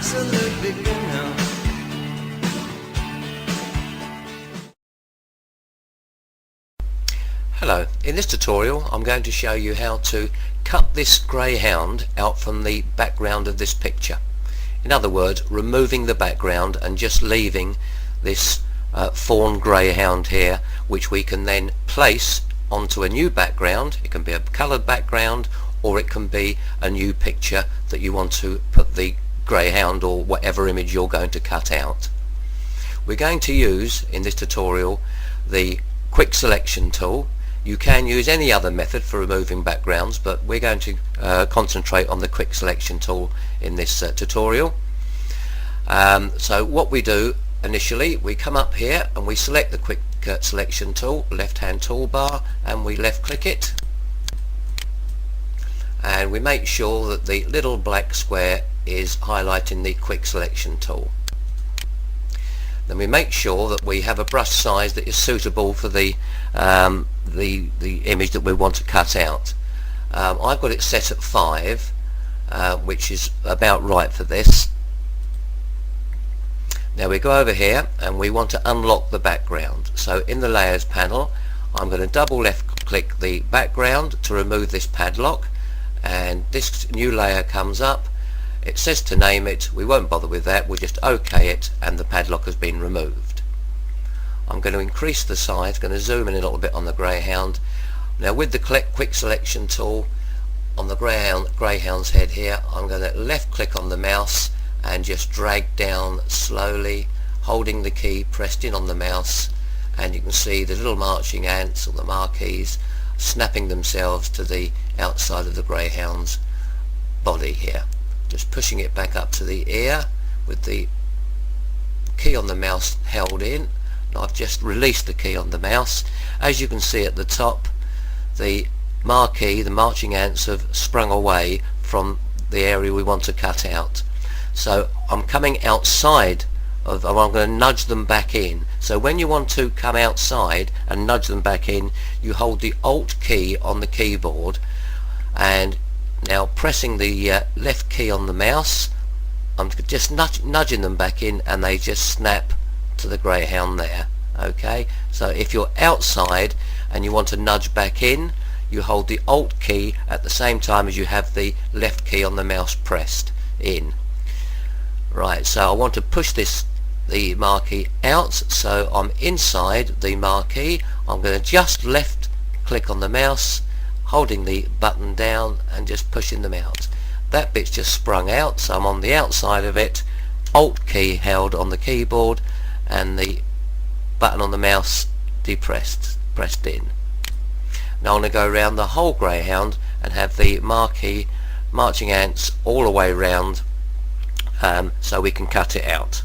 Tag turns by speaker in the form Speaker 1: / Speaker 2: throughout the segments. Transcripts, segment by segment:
Speaker 1: absolute beginner.
Speaker 2: Hello, in this tutorial I'm going to show you how to cut this greyhound out from the background of this picture. In other words, removing the background and just leaving this fawn greyhound here, which we can then place onto a new background. It can be a coloured background or it can be a new picture that you want to put the greyhound or whatever image you're going to cut out. We're going to use in this tutorial the quick selection tool. You can use any other method for removing backgrounds, but we're going to concentrate on the quick selection tool in this tutorial. So what we do initially, we come up here and we select the quick selection tool, left hand toolbar, and we left click it, and we make sure that the little black square is highlighting the quick selection tool. Then we make sure that we have a brush size that is suitable for the image that we want to cut out. I've got it set at 5, which is about right for this. Now we go over here and we want to unlock the background. So in the layers panel, I'm going to double left click the background to remove this padlock, and this new layer comes up. It says to name it. We won't bother with that, we'll just OK it, and the padlock has been removed. I'm going to increase the size, going to zoom in a little bit on the greyhound. Now with the quick selection tool on the greyhound's head here, I'm going to left click on the mouse and just drag down slowly, holding the key pressed in on the mouse, and you can see the little marching ants or the marquees snapping themselves to the outside of the greyhound's body here. Just pushing it back up to the ear with the key on the mouse held in. And I've just released the key on the mouse. As you can see at the top, the marquee, the marching ants, have sprung away from the area we want to cut out. So I'm coming outside of, I'm going to nudge them back in. So when you want to come outside and nudge them back in, you hold the Alt key on the keyboard, and now pressing the left key on the mouse, I'm just nudging them back in, and they just snap to the greyhound there. Okay, so if you're outside and you want to nudge back in, you hold the Alt key at the same time as you have the left key on the mouse pressed in. Right, so I want to push the marquee out, so I'm inside the marquee. I'm going to just left click on the mouse, holding the button down and just pushing them out. That bit's just sprung out, so I'm on the outside of it, Alt key held on the keyboard, and the button on the mouse pressed in. Now I'm going to go around the whole greyhound and have the marquee marching ants all the way around, so we can cut it out.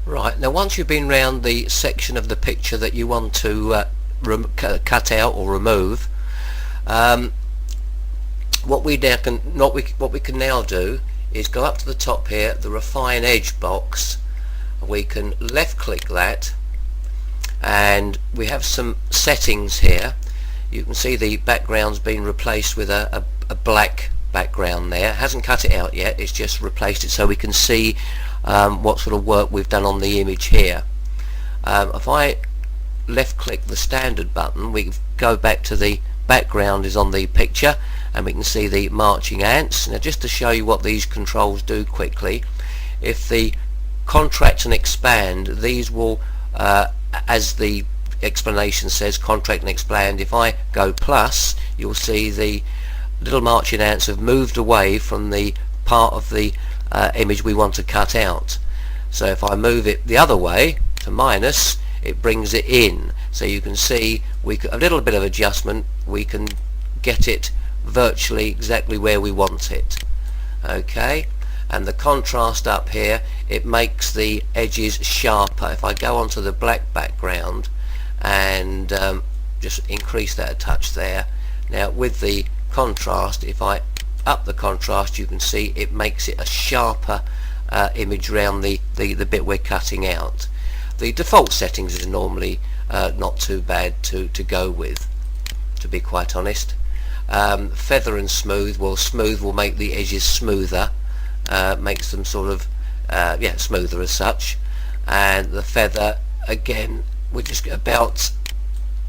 Speaker 2: Right, now once you've been round the section of the picture that you want to cut out or remove, what we can now do is go up to the top here, the refine edge box. We can left click that, and we have some settings here. You can see the background's been replaced with a black background there. It hasn't cut it out yet, it's just replaced it so we can see what sort of work we've done on the image here. If I left click the standard button, we go back to the background is on the picture, and we can see the marching ants. Now just to show you what these controls do quickly, if the contract and expand, these will, as the explanation says, contract and expand. If I go plus, you'll see the little marching ants have moved away from the part of the image we want to cut out. So if I move it the other way to minus, it brings it in. So you can see a little bit of adjustment, we can get it virtually exactly where we want it. Okay, and the contrast up here, it makes the edges sharper. If I go onto the black background and just increase that a touch there, now with the contrast, if I up the contrast, you can see it makes it a sharper image around the bit we're cutting out. The default settings is normally not too bad to go with, to be quite honest. Feather and smooth, well, smooth will make the edges smoother, makes them sort of smoother as such. And the feather, again, we just get about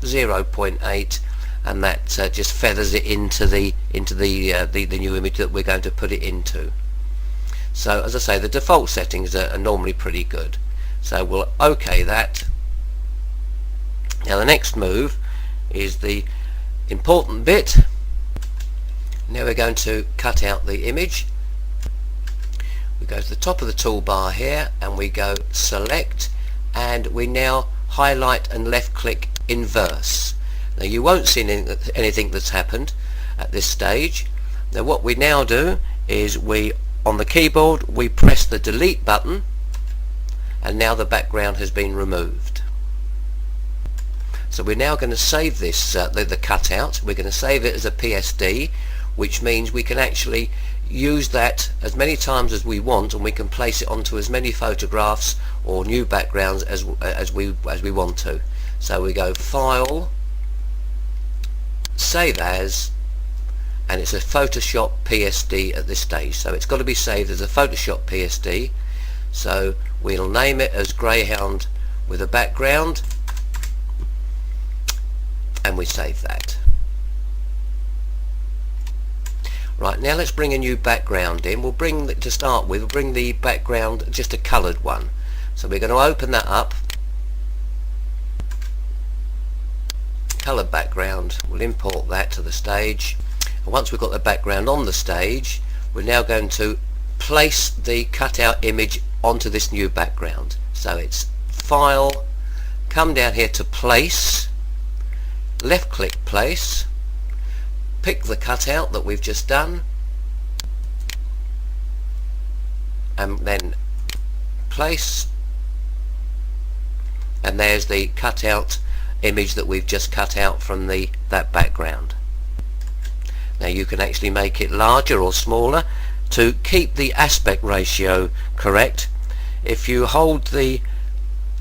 Speaker 2: 0.8, and that just feathers it into the new image that we're going to put it into. So as I say, the default settings are normally pretty good. So we'll OK that. Now the next move is the important bit. Now we're going to cut out the image. We go to the top of the toolbar here and we go select, and we now highlight and left click inverse. Now you won't see anything that's happened at this stage. Now what we now do is on the keyboard we press the delete button, and now the background has been removed. So we're now going to save this the cutout. We're going to save it as a PSD, which means we can actually use that as many times as we want, and we can place it onto as many photographs or new backgrounds as we want to. So we go File, Save As, and it's a Photoshop PSD at this stage, so it's got to be saved as a Photoshop PSD. So we'll name it as Greyhound with a background, and we save that. Right, now let's bring a new background in. We'll bring the background, just a coloured one. So we're going to open that up. Coloured background, we'll import that to the stage. And once we've got the background on the stage, we're now going to place the cutout image onto this new background. So it's File, come down here to Place, left click Place, pick the cutout that we've just done, and then Place, and there's the cutout image that we've just cut out from that background. Now you can actually make it larger or smaller to keep the aspect ratio correct. If you hold the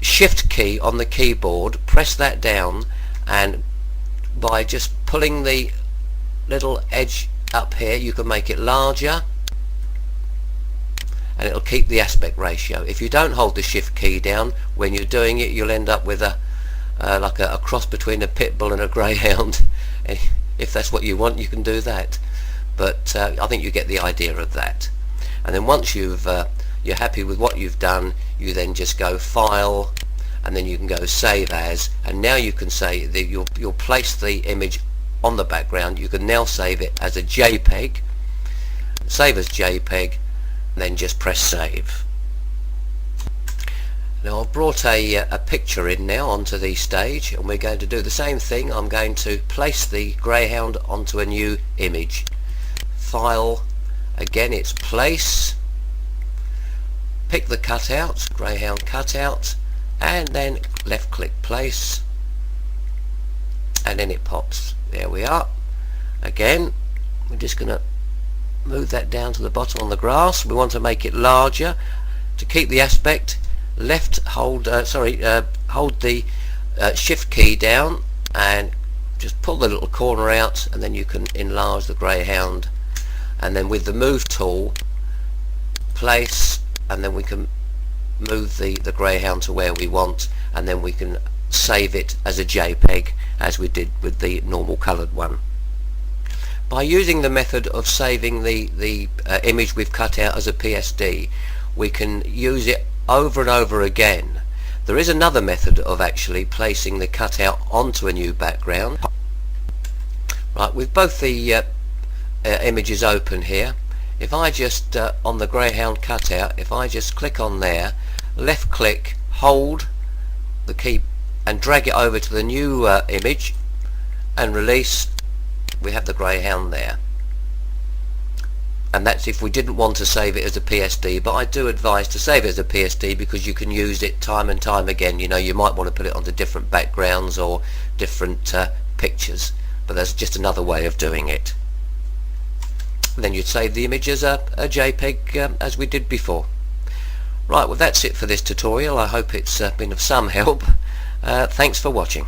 Speaker 2: Shift key on the keyboard, press that down, and by just pulling the little edge up here you can make it larger, and it'll keep the aspect ratio. If you don't hold the Shift key down when you're doing it, you'll end up with like a cross between a pit bull and a greyhound. If that's what you want, you can do that, but I think you get the idea of that. And then once you're happy with what you've done, you then just go File, and then you can go Save As, and now you can say that you'll place the image on the background. You can now save it as a JPEG, save as JPEG, and then just press Save. Now I've brought a picture in now onto the stage, and we're going to do the same thing. I'm going to place the greyhound onto a new image. File, again it's Place, pick the cutout, greyhound cutout, and then left click Place, and then it pops. There we are. Again, we're just going to move that down to the bottom on the grass. We want to make it larger. To keep the aspect, hold the Shift key down and just pull the little corner out, and then you can enlarge the greyhound, and then with the Move tool, Place, and then we can move the greyhound to where we want, and then we can save it as a JPEG as we did with the normal coloured one. By using the method of saving the image we've cut out as a PSD, we can use it over and over again. There is another method of actually placing the cutout onto a new background. Right, with both the images open here, if I just on the greyhound cutout, if I just click on there, left click, hold the key and drag it over to the new image and release, we have the greyhound there. And that's if we didn't want to save it as a PSD, but I do advise to save it as a PSD because you can use it time and time again. You know, you might want to put it onto different backgrounds or different pictures, but that's just another way of doing it. Then you'd save the image as a JPEG as we did before. Right, well that's it for this tutorial. I hope it's been of some help. Thanks for watching.